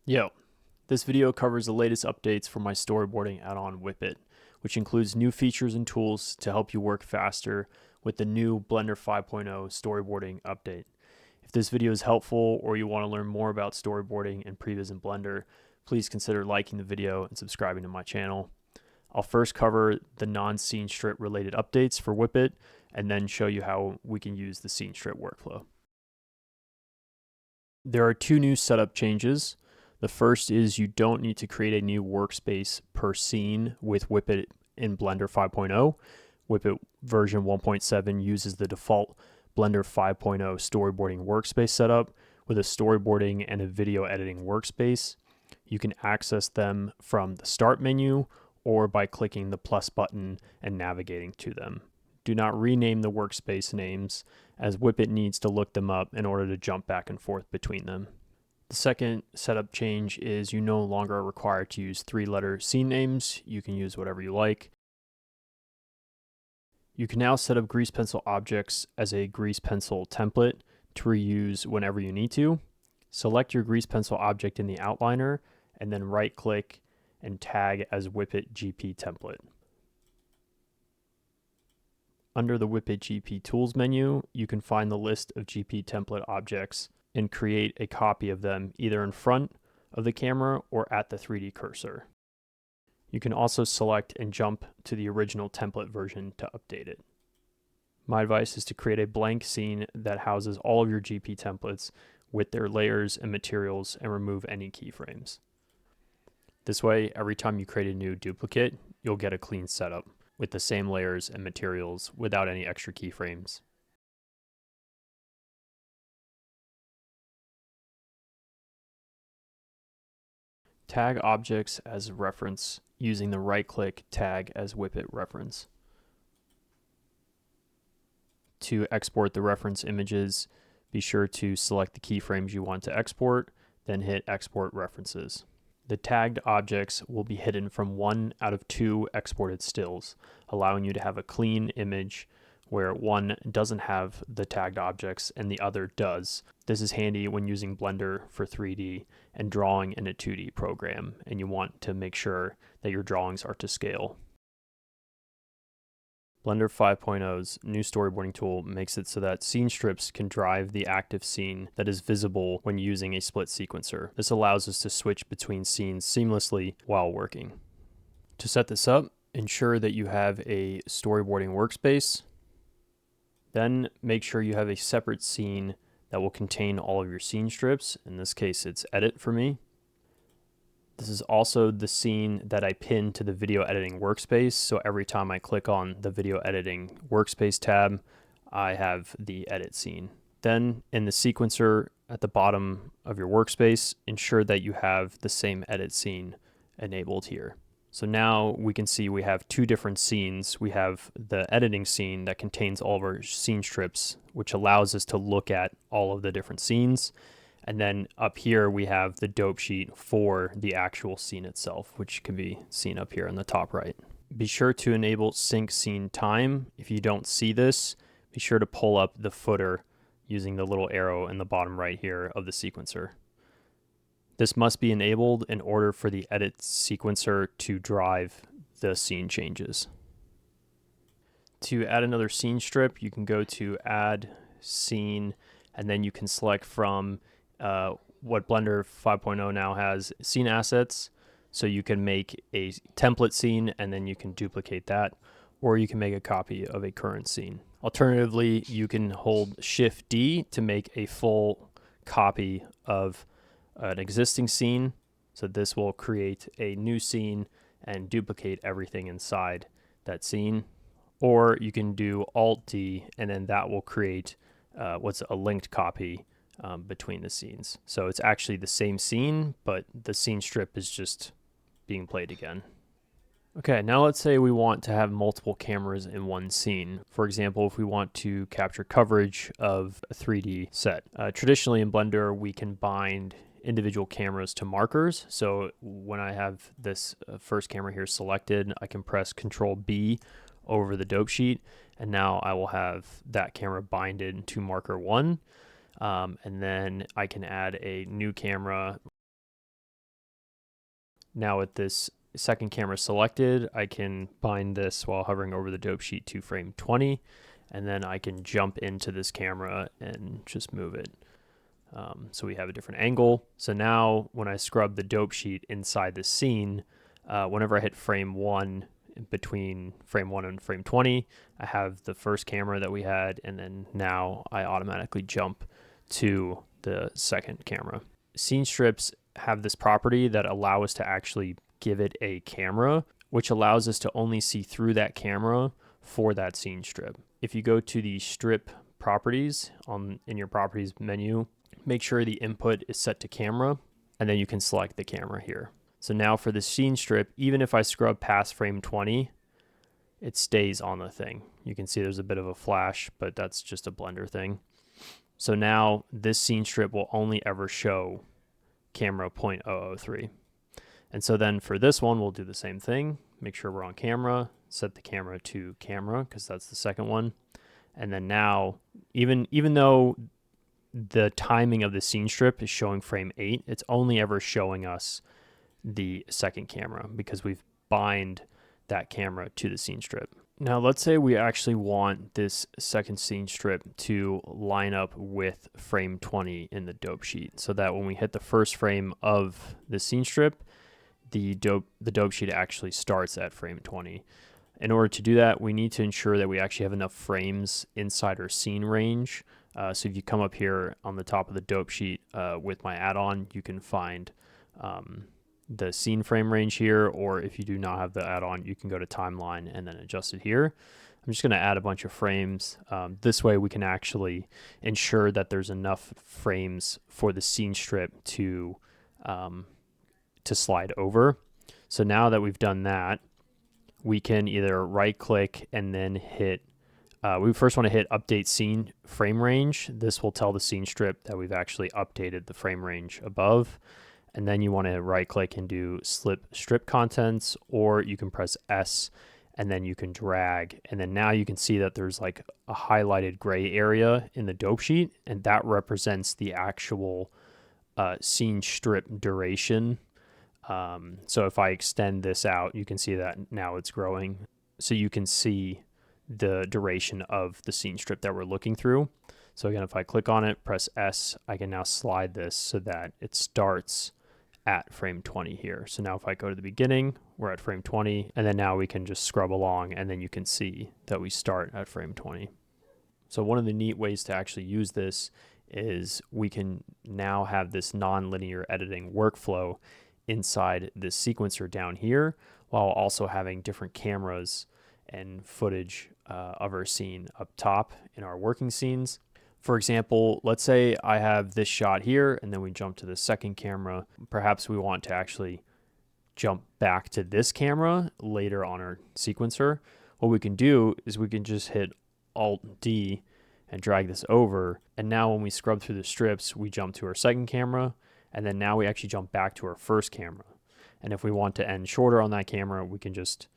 Yo, this video covers the latest updates for my storyboarding add-on Whippet, which includes new features and tools to help you work faster with the new Blender 5.0 storyboarding update. If this video is helpful or you want to learn more about storyboarding and previs in Blender, please consider liking the video and subscribing to my channel. I'll first cover the non-scene strip related updates for Whippet and then show you how we can use the scene strip workflow. There are two new setup changes. The first is you don't need to create a new workspace per scene with Whippet in Blender 5.0. Whippet version 1.7 uses the default Blender 5.0 storyboarding workspace setup with a storyboarding and a video editing workspace. You can access them from the start menu or by clicking the plus button and navigating to them. Do not rename the workspace names, as Whippet needs to look them up in order to jump back and forth between them. The second setup change is you no longer are required to use 3-letter scene names. You can use whatever you like. You can now set up grease pencil objects as a grease pencil template to reuse whenever you need to. Select your grease pencil object in the outliner and then right click and tag as Whippet GP template. Under the Whippet GP Tools menu, you can find the list of GP template objects and create a copy of them either in front of the camera or at the 3D cursor. You can also select and jump to the original template version to update it. My advice is to create a blank scene that houses all of your GP templates with their layers and materials and remove any keyframes. This way, every time you create a new duplicate, you'll get a clean setup with the same layers and materials without any extra keyframes. Tag objects as reference using the right-click tag as Whippet reference. To export the reference images, be sure to select the keyframes you want to export, then hit Export References. The tagged objects will be hidden from 1 out of 2 exported stills, allowing you to have a clean image where one doesn't have the tagged objects and the other does. This is handy when using Blender for 3D and drawing in a 2D program, and you want to make sure that your drawings are to scale. Blender 5.0's new storyboarding tool makes it so that scene strips can drive the active scene that is visible when using a split sequencer. This allows us to switch between scenes seamlessly while working. To set this up, ensure that you have a storyboarding workspace. Then make sure you have a separate scene that will contain all of your scene strips. In this case, it's Edit for me. This is also the scene that I pinned to the video editing workspace. So every time I click on the video editing workspace tab, I have the edit scene. Then in the sequencer at the bottom of your workspace, ensure that you have the same edit scene enabled here. So now we can see we have two different scenes. We have the editing scene that contains all of our scene strips, which allows us to look at all of the different scenes. And then up here, we have the dope sheet for the actual scene itself, which can be seen up here in the top right. Be sure to enable sync scene time. If you don't see this, be sure to pull up the footer using the little arrow in the bottom right here of the sequencer. This must be enabled in order for the edit sequencer to drive the scene changes. To add another scene strip, you can go to Add Scene, and then you can select from what Blender 5.0 now has, scene assets. So you can make a template scene and then you can duplicate that, or you can make a copy of a current scene. Alternatively, you can hold Shift D to make a full copy of an existing scene. So this will create a new scene and duplicate everything inside that scene. Or you can do Alt D and then that will create what's a linked copy between the scenes. So it's actually the same scene, but the scene strip is just being played again. Okay, now let's say we want to have multiple cameras in one scene. For example, if we want to capture coverage of a 3D set. Traditionally in Blender, we can bind individual cameras to markers. So when I have this first camera here selected, I can press Control B over the dope sheet, and now I will have that camera binded to marker 1. And then I can add a new camera Now with this second camera selected, I can bind this while hovering over the dope sheet to frame 20, and then I can jump into this camera and just move it. So we have a different angle. So now when I scrub the dope sheet inside the scene, whenever I hit frame 1, between frame 1 and frame 20, I have the first camera that we had, and then now I automatically jump to the second camera. Scene strips have this property that allow us to actually give it a camera, which allows us to only see through that camera for that scene strip. If you go to the strip properties in your properties menu, make sure the input is set to camera, and then you can select the camera here. So now for the scene strip, even if I scrub past frame 20, it stays on the thing. You can see there's a bit of a flash, but that's just a Blender thing. So now this scene strip will only ever show camera 0.003. And so then for this one, we'll do the same thing. Make sure we're on camera, set the camera to camera because that's the second one. And then now, even though the timing of the scene strip is showing frame 8, it's only ever showing us the second camera because we've bind that camera to the scene strip. Now let's say we actually want this second scene strip to line up with frame 20 in the dope sheet, so that when we hit the first frame of the scene strip, the dope sheet actually starts at frame 20. In order to do that, we need to ensure that we actually have enough frames inside our scene range. So if you come up here on the top of the dope sheet with my add-on, you can find the scene frame range here, or if you do not have the add-on, you can go to timeline and then adjust it here. I'm just going to add a bunch of frames. This way we can actually ensure that there's enough frames for the scene strip to slide over. So now that we've done that, we can either right click and then hit, we first want to hit update scene frame range. This will tell the scene strip that we've actually updated the frame range above. And then you want to right click and do strip contents, or you can press S and then you can drag. And then now you can see that there's like a highlighted gray area in the dope sheet, and that represents the actual scene strip duration. So if I extend this out, you can see that now it's growing. So you can see the duration of the scene strip that we're looking through. So again, if I click on it, press S, I can now slide this so that it starts at frame 20 here. So now if I go to the beginning, we're at frame 20, and then now we can just scrub along, and then you can see that we start at frame 20. So one of the neat ways to actually use this is we can now have this non-linear editing workflow inside this sequencer down here, while also having different cameras and footage of our scene up top in our working scenes. For example, let's say I have this shot here, and then we jump to the second camera. Perhaps we want to actually jump back to this camera later on our sequencer. What we can do is we can just hit Alt-D and drag this over. And now when we scrub through the strips, we jump to our second camera, and then now we actually jump back to our first camera. And if we want to end shorter on that camera, we can just,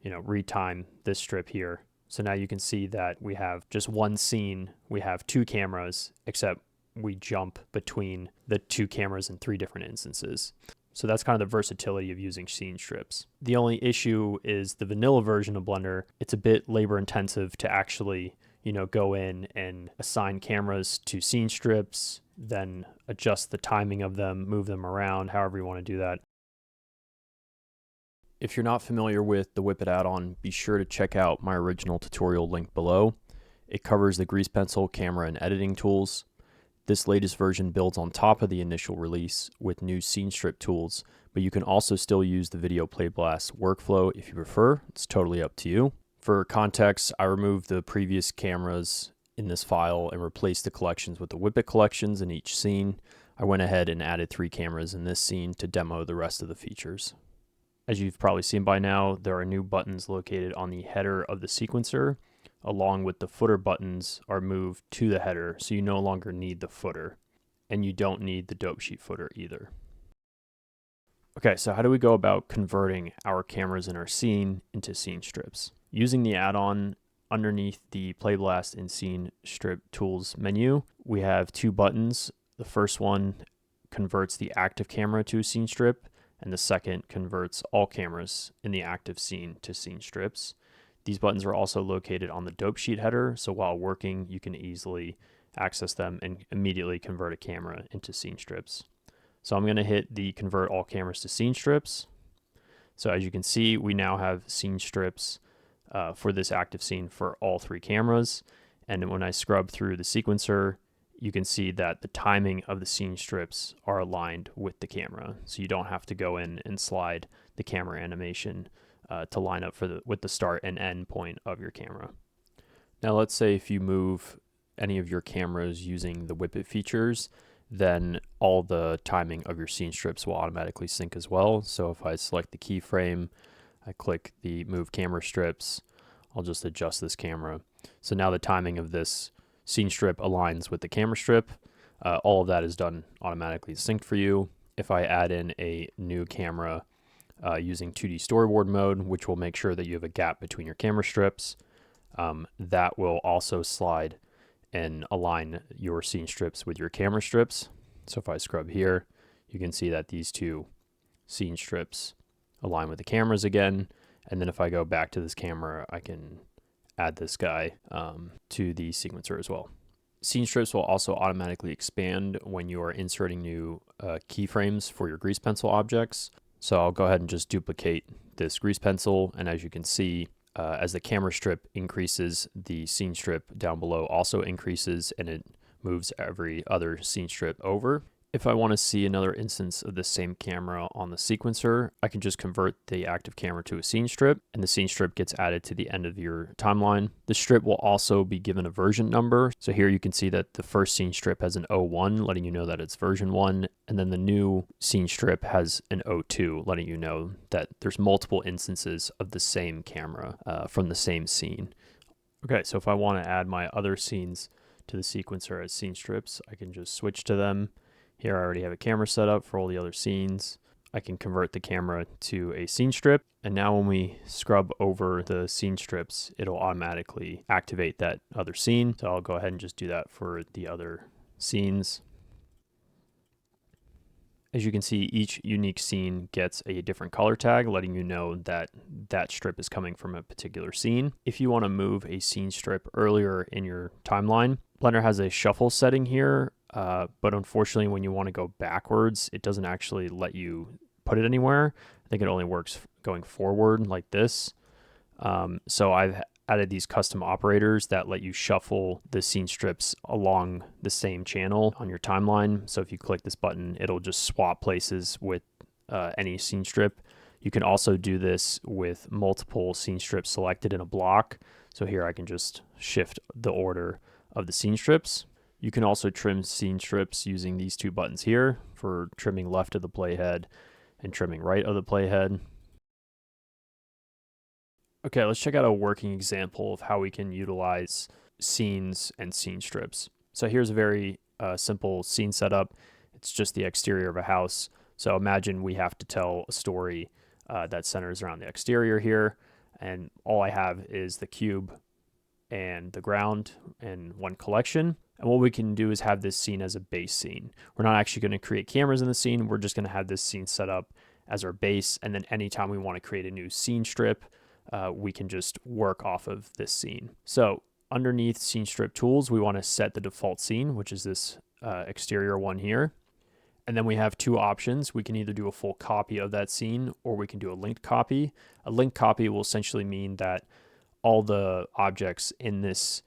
retime this strip here. So now you can see that we have just one scene. We have two cameras, except we jump between the two cameras in 3 different instances. So that's kind of the versatility of using scene strips. The only issue is the vanilla version of Blender. It's a bit labor intensive to actually, go in and assign cameras to scene strips, then adjust the timing of them, move them around, however you want to do that. If you're not familiar with the Whippet add-on, be sure to check out my original tutorial link below. It covers the grease pencil, camera, and editing tools. This latest version builds on top of the initial release with new scene strip tools, but you can also still use the video Playblasts workflow if you prefer. It's totally up to you. For context, I removed the previous cameras in this file and replaced the collections with the Whippet collections in each scene. I went ahead and added 3 cameras in this scene to demo the rest of the features. As you've probably seen by now, there are new buttons located on the header of the sequencer, along with the footer buttons are moved to the header, so you no longer need the footer, and you don't need the dope sheet footer either. Okay, so how do we go about converting our cameras in our scene into scene strips? Using the add-on underneath the Playblast and Scene Strip Tools menu, we have 2 buttons. The first one converts the active camera to a scene strip, and the second converts all cameras in the active scene to scene strips. These buttons are also located on the dope sheet header, so while working, you can easily access them and immediately convert a camera into scene strips. So I'm going to hit the convert all cameras to scene strips. So as you can see, we now have scene strips for this active scene for all 3 cameras. And when I scrub through the sequencer, you can see that the timing of the scene strips are aligned with the camera. So you don't have to go in and slide the camera animation to line up with the start and end point of your camera. Now let's say if you move any of your cameras using the Whippet features, then all the timing of your scene strips will automatically sync as well. So if I select the keyframe, I click the move camera strips, I'll just adjust this camera. So now the timing of this scene strip aligns with the camera strip. All of that is done automatically synced for you. If I add in a new camera using 2D storyboard mode, which will make sure that you have a gap between your camera strips, that will also slide and align your scene strips with your camera strips. So if I scrub here, you can see that these 2 scene strips align with the cameras again. And then if I go back to this camera, I can add this guy to the sequencer as well. Scene strips will also automatically expand when you are inserting new keyframes for your grease pencil objects. So I'll go ahead and just duplicate this grease pencil. And as you can see, as the camera strip increases, the scene strip down below also increases, and it moves every other scene strip over. If I want to see another instance of the same camera on the sequencer, I can just convert the active camera to a scene strip, and the scene strip gets added to the end of your timeline. The strip will also be given a version number. So here you can see that the first scene strip has an 01, letting you know that it's version 1, and then the new scene strip has an 02, letting you know that there's multiple instances of the same camera from the same scene. Okay, so if I want to add my other scenes to the sequencer as scene strips, I can just switch to them. Here I already have a camera set up for all the other scenes. I can convert the camera to a scene strip. And now when we scrub over the scene strips, it'll automatically activate that other scene. So I'll go ahead and just do that for the other scenes. As you can see, each unique scene gets a different color tag, letting you know that that strip is coming from a particular scene. If you want to move a scene strip earlier in your timeline, Blender has a shuffle setting here, but unfortunately when you want to go backwards, it doesn't actually let you put it anywhere. I think it only works going forward like this. So I've added these custom operators that let you shuffle the scene strips along the same channel on your timeline. So if you click this button, it'll just swap places with any scene strip. You can also do this with multiple scene strips selected in a block. So here I can just shift the order of the scene strips. You can also trim scene strips using these 2 buttons here for trimming left of the playhead and trimming right of the playhead. Okay, let's check out a working example of how we can utilize scenes and scene strips. So here's a very simple scene setup. It's just the exterior of a house. So imagine we have to tell a story that centers around the exterior here, and all I have is the cube and the ground and 1 collection. And what we can do is have this scene as a base scene. We're not actually going to create cameras in the scene. We're just going to have this scene set up as our base. And then anytime we want to create a new scene strip, we can just work off of this scene. So underneath scene strip tools, we want to set the default scene, which is this exterior one here. And then we have 2 options. We can either do a full copy of that scene, or we can do a linked copy. A linked copy will essentially mean that all the objects in this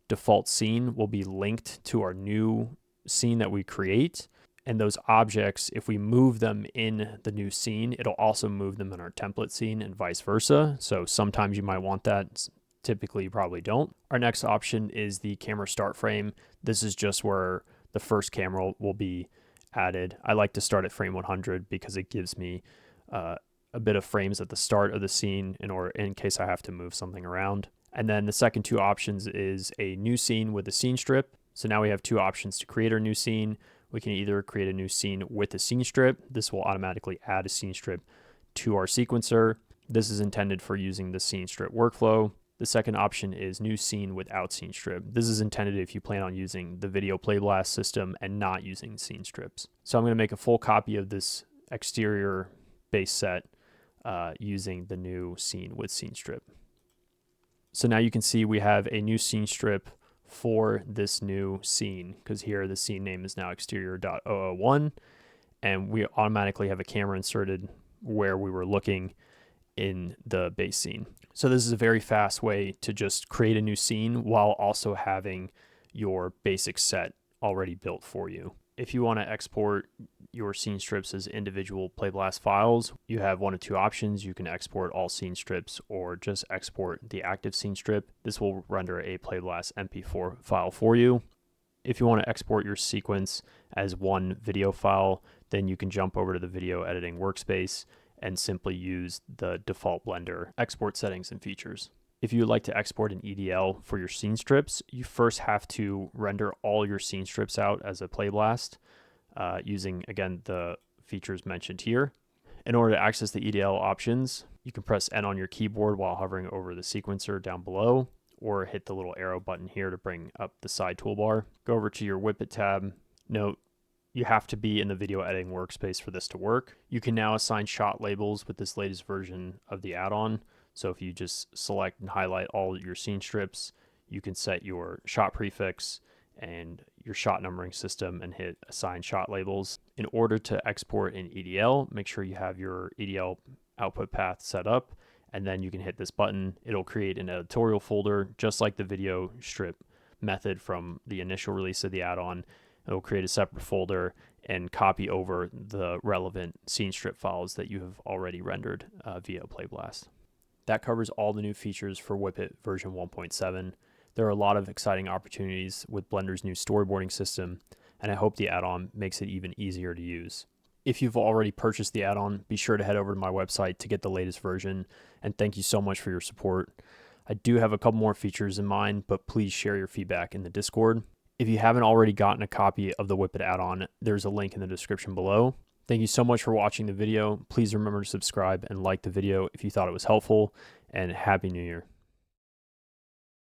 default scene will be linked to our new scene that we create. And those objects, if we move them in the new scene, it'll also move them in our template scene and vice versa. So sometimes you might want that. Typically, you probably don't. Our next option is the camera start frame. This is just where the first camera will be added. I like to start at frame 100 because it gives me a bit of frames at the start of the scene in case I have to move something around. And then the second 2 options is a new scene with a scene strip. So now we have 2 options to create our new scene. We can either create a new scene with a scene strip. This will automatically add a scene strip to our sequencer. This is intended for using the scene strip workflow. The second option is new scene without scene strip. This is intended if you plan on using the video Playblast system and not using scene strips. So I'm going to make a full copy of this exterior base set using the new scene with scene strip. So now you can see we have a new scene strip for this new scene, because here the scene name is now exterior.001, and we automatically have a camera inserted where we were looking in the base scene. So this is a very fast way to just create a new scene while also having your basic set already built for you. If you want to export your scene strips as individual Playblast files, you have one of two options. You can export all scene strips or just export the active scene strip. This will render a Playblast MP4 file for you. If you want to export your sequence as one video file, then you can jump over to the video editing workspace and simply use the default Blender export settings and features. If you would like to export an EDL for your scene strips, you first have to render all your scene strips out as a Playblast using, again, the features mentioned here. In order to access the EDL options, you can press N on your keyboard while hovering over the sequencer down below, or hit the little arrow button here to bring up the side toolbar. Go over to your Whippet tab. Note, you have to be in the video editing workspace for this to work. You can now assign shot labels with this latest version of the add-on. So if you just select and highlight all your scene strips, you can set your shot prefix and your shot numbering system and hit assign shot labels. In order to export an EDL, make sure you have your EDL output path set up, and then you can hit this button. It'll create an editorial folder, just like the video strip method from the initial release of the add-on. It'll create a separate folder and copy over the relevant scene strip files that you have already rendered via Playblast. That covers all the new features for Whippet version 1.7. There are a lot of exciting opportunities with Blender's new storyboarding system, and I hope the add-on makes it even easier to use. If you've already purchased the add-on, be sure to head over to my website to get the latest version, and thank you so much for your support. I do have a couple more features in mind, but please share your feedback in the Discord. If you haven't already gotten a copy of the Whippet add-on, there's a link in the description below. Thank you so much for watching the video. Please remember to subscribe and like the video if you thought it was helpful, and Happy New Year.